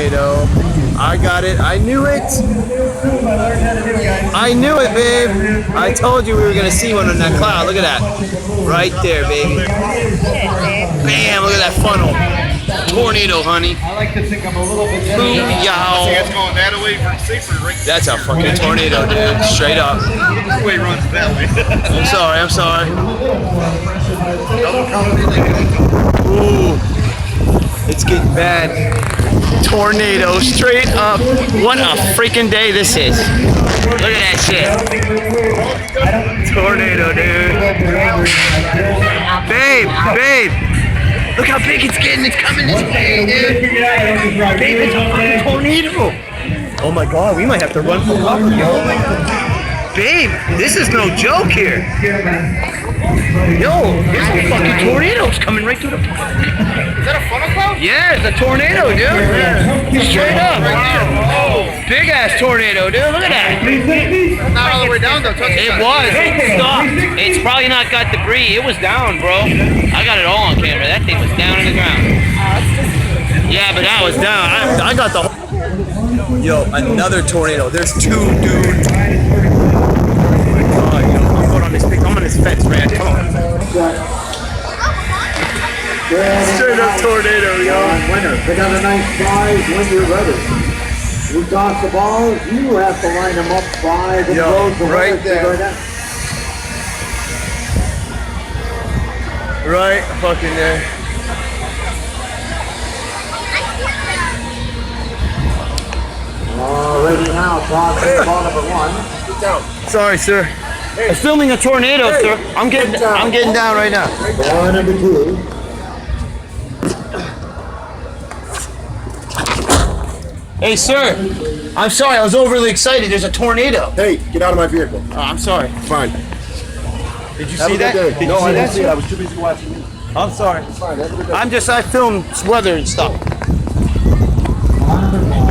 Tornado. I got it. I knew it. I knew it, babe. I told you we were gonna see one in that cloud. Look at that. Right there, baby. Bam! Look at that funnel. Tornado, honey. I like to think I'm a little bit. Yow. It's going that way from safer, right? That's a fucking tornado, dude. Straight up. This way runs that way. I'm sorry. I'm sorry. Ooh. It's getting bad. Tornado straight up. What a freaking day this is. Look at that shit. Tornado, dude. Babe. Look how big it's getting. It's coming this way, dude. Babe, it's a fucking tornado. Oh my god, we might have to run for cover, yo. Babe, this is no joke here. Yo, there's a fucking tornado's coming right through the park. Is that a funnel cloud? Yeah, it's a tornado, dude. Straight up. Oh, Big ass tornado, dude. Look at that. not all the way down though. It was. It stopped. It's probably not got debris. It was down, bro. I got it all on camera. That thing was down on the ground. Yeah, but that was down. I got the. Yo, another tornado. There's two, dude. Oh my god, yo, I'm on this fence, man. Come on. Straight up tornado, yo. Winner, pick out a nice prize when you're ready. You toss the balls, you have to line them up by the road. Right there. Right fucking there. Already now, toss ball number one. Get down. Sorry, sir. I'm filming a tornado, sir. I'm getting down right now. Ball number two. Hey, sir. I'm sorry. I was overly excited. There's a tornado. Hey, get out of my vehicle. Oh, I'm sorry. Fine. Did you Have see a that? good day. Did No, you see I that? didn't see it. I was too busy watching you. I'm sorry. Fine. Have a good day. I filmed weather and stuff. Ball number four.